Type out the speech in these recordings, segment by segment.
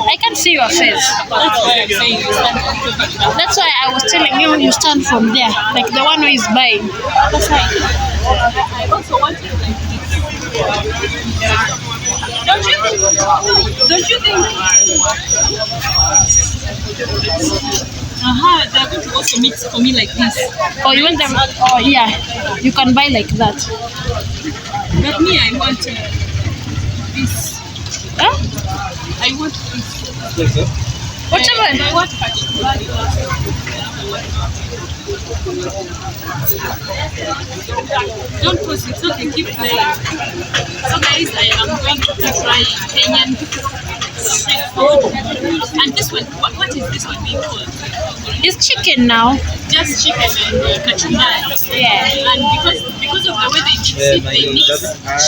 I can't see your face. That's why I was telling you you stand from there, like the one who is buying. Other side. I also want it like this. Don't you think? Don't you think? They're going to also mix for me like this. Oh, you want them? Oh, yeah. You can buy like that. But me, I want this. Huh? I want this. Whatever. I want kachumbari. Don't pause it, okay, keep playing. So guys, I am going to try Kenyan street food. And this one, what is this one being called? It's chicken now. Just chicken and kachumbari. Yeah. And because of the way they mix it, they mix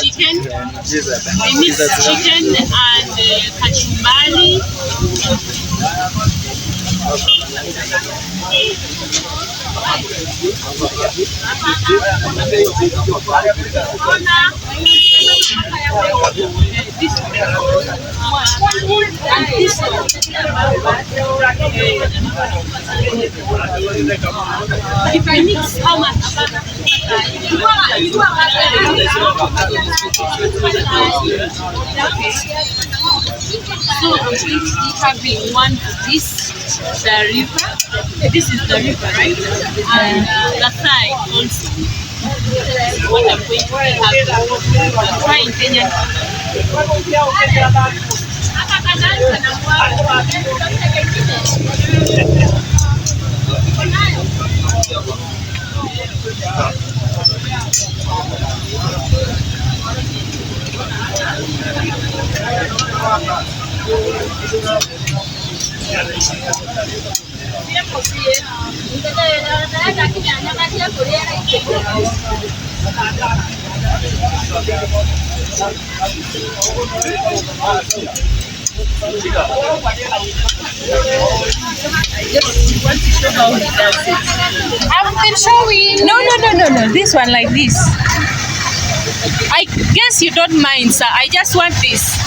chicken. They mix chicken and kachumbari. If I mix, how much? So I'm going to be having one this, the river. This is the river, right? And the side also. What I'm going to have. I'm trying Kenyan. I've been showing. No. This one like this. I guess you don't mind, sir. I just want this.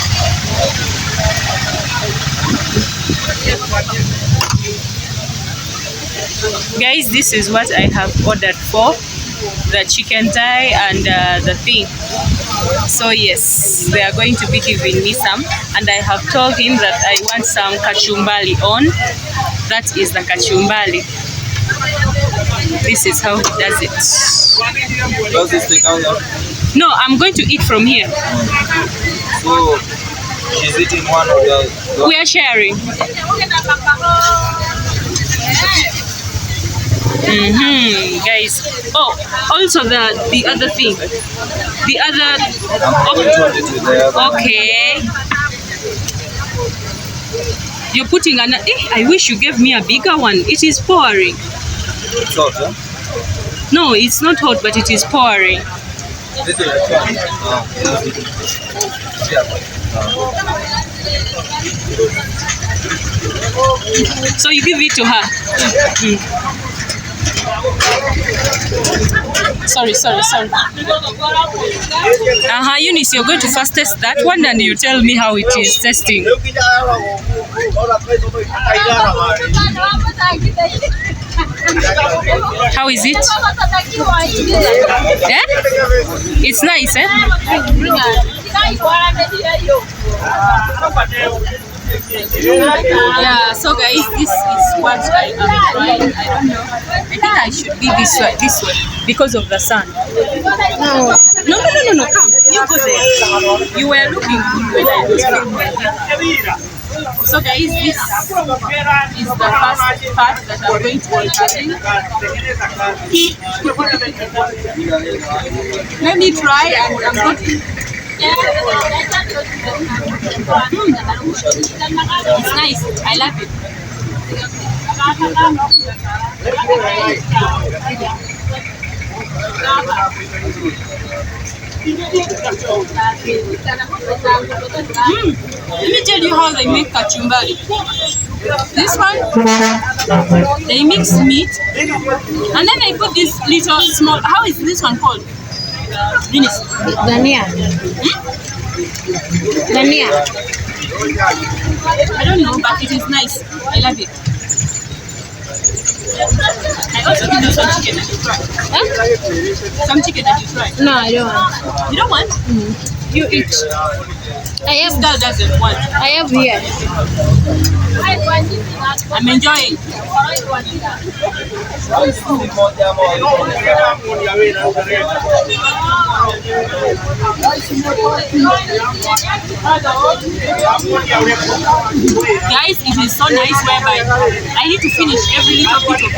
Guys, this is what I have ordered for the chicken thigh and the thing. So yes, they are going to be giving me some, and I have told him that I want some kachumbari on. That is the kachumbari. This is how he does it. Does this take out? No, I'm going to eat from here. So she's eating one of the. We are sharing. Guys. Oh, also the other thing. The other. Okay. You're putting an. I wish you gave me a bigger one. It is pouring. It's hot, huh? No, it's not hot, but it is pouring. So you give it to her. Sorry. Eunice, you're going to first test that one and you tell me how it is tasting. How is it? Yeah? It's nice, eh? Yeah, so guys, this is what I am trying. I don't know. I think I should be this way, because of the sun. No, come. You go there. You were looking good when I was filming. So guys, this is the first part that I'm going to be having. Let me try and I'm going to... It's nice. I love it. Let me tell you how they make kachumbari. This one, they mix meat and then they put this little small. How is this one called? Dania. Dania. I don't know, but it is nice. I love it. I also give you some chicken that you try. Huh? Some chicken that you try. No, I don't want. You don't want? You eat. I This have. girl doesn't want. I have here. I'm enjoying. Guys, it is so nice whereby I need to finish every little bit of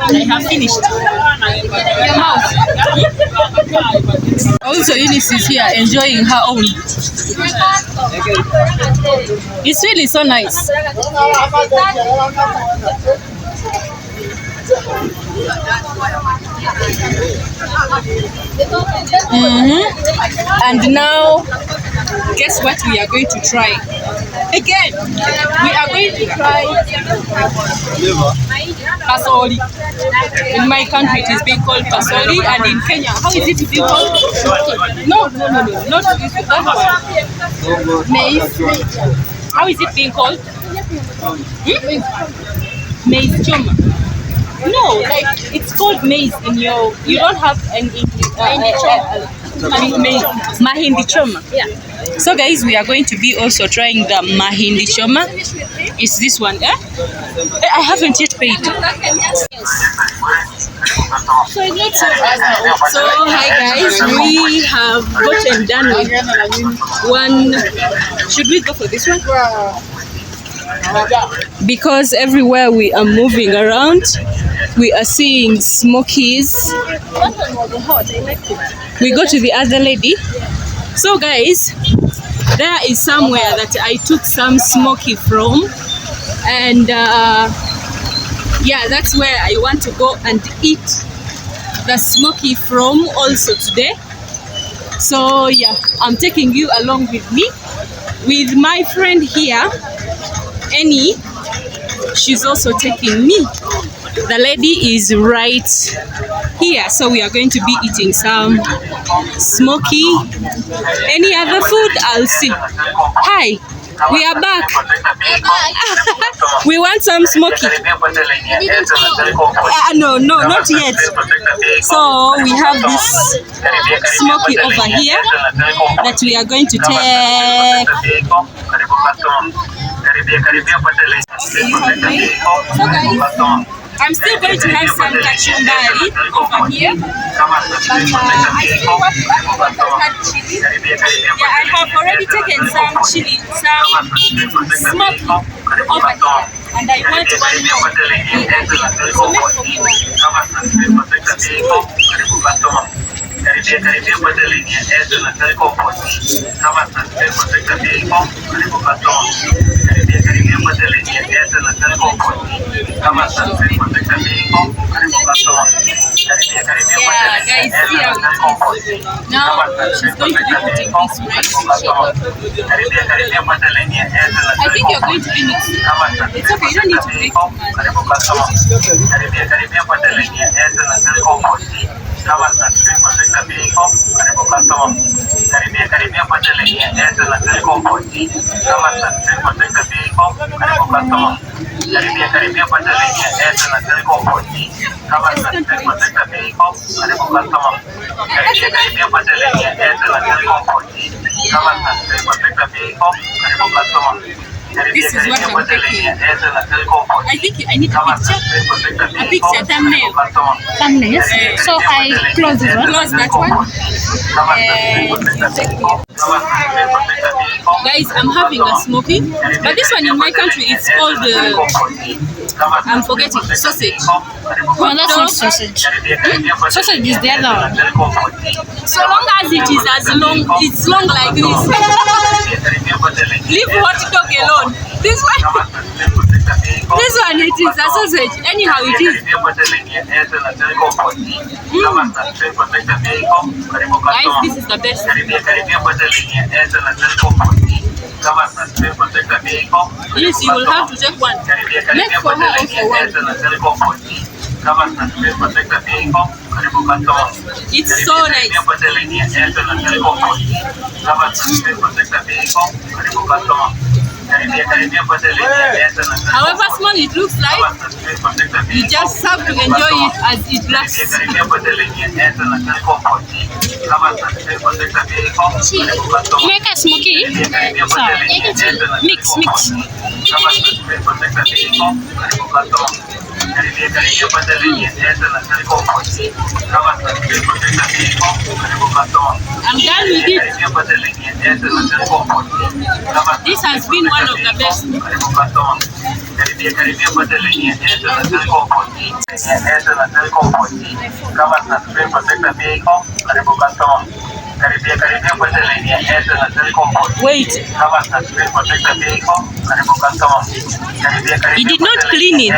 I have finished. Your mouth. Also, Eunice is here enjoying her own. It's really so nice. And now, guess what we are going to try? Again, we are going to try pasoli. In my country, it is being called pasoli, and in Kenya, how is it being called? No, not that one. Maize. How is it being called? Maize choma. No, like it's called maize in your. You don't have an mahindi choma. Yeah. So guys, we are going to be also trying the mahindi choma. Is this one? I haven't yet paid. So it's not so. So hi guys, we have gotten done with one. Should we go for this one? Because everywhere we are moving around, we are seeing smokies. We go to the other lady. So guys, there is somewhere that I took some smoky from, and yeah, that's where I want to go and eat the smoky from also today. So yeah, I'm taking you along with me with my friend here, Annie. She's also taking me. The lady is right here, so we are going to be eating some smoky. Any other food? I'll see. Hi, we are back. We want some smoky. No, not yet. So we have this smoky over here that we are going to take. I'm still going to have some kachumbari over here, but I still want to add chili. Yeah, I have already taken some chili, some smoky over here, and I want one more. So make for me one. Yeah, guys, see how it is. Now she's going to be putting this right. I think you're going to be mixing. It's okay, you don't need to make too This is what I'm taking. I think I need a picture thumbnail. Thumbnail. So I close this one. Close that one. Guys, I'm having a smoky, but this one in my country it's called I'm forgetting sausage. No, that's not sausage. Sausage is the other one. So long as it is it's long like this. Leave hot dog alone. This one it is a sausage. Anyhow it is. Guys, this is the best. Yes, you will have to take one. Make for her also one. It's so nice. However small it looks like, you just have to enjoy it as it lasts. Make a smoky. So, mix. I'm done with it. This has been one of the best. Wait. He did not clean it.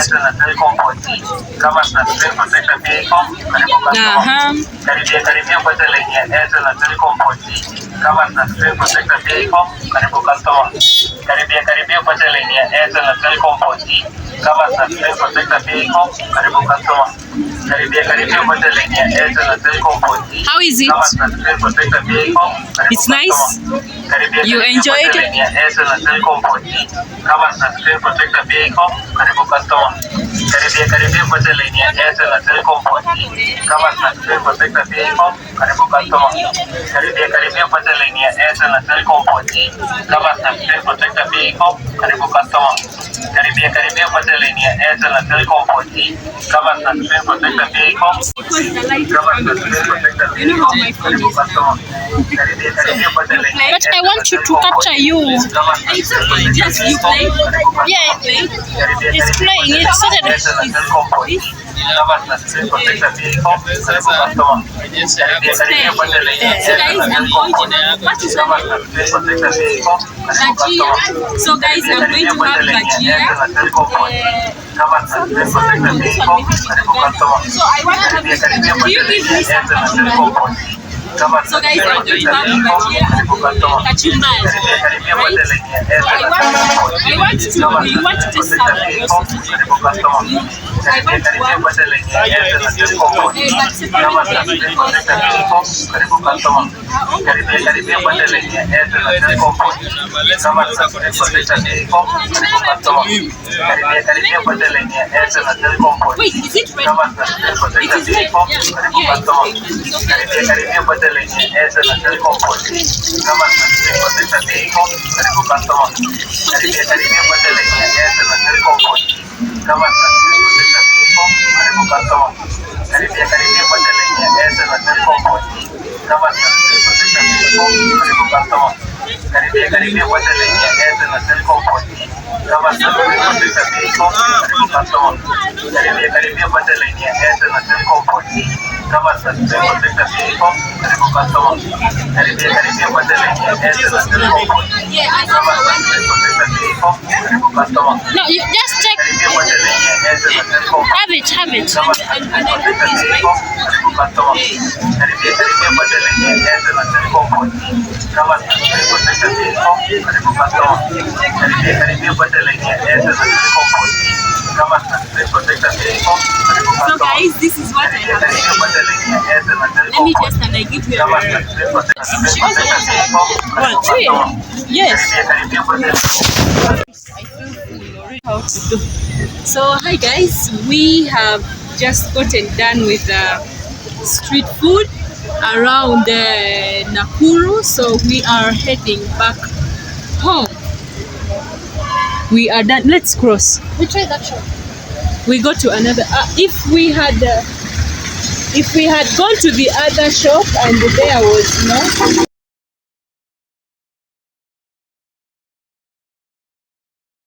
How is it? It's nice. You enjoyed it? You know how my phone is now. But I want you to capture you. It's okay, just you play. Yeah, it's playing. It's Saturday. So guys, I'm going to have what is over? Bajia. So guys, I'm going to have bajia. So I want to have this. Do you give me some kachumbari? So guys, I'm going to have bajia kachumbari, right? So I want to taste salad also. I want one, but separately wait, is it ready? It is ready. Yeah, it's yeah, I know No, you just check. Have it. and I put this right. So guys, this is what I have. Let me test and I give you a yes. So hi guys, we have just gotten done with the street food around Nakuru, so we are heading back home. We are done. Let's cross. We try that shop. We go to another. If we had gone to the other shop and there was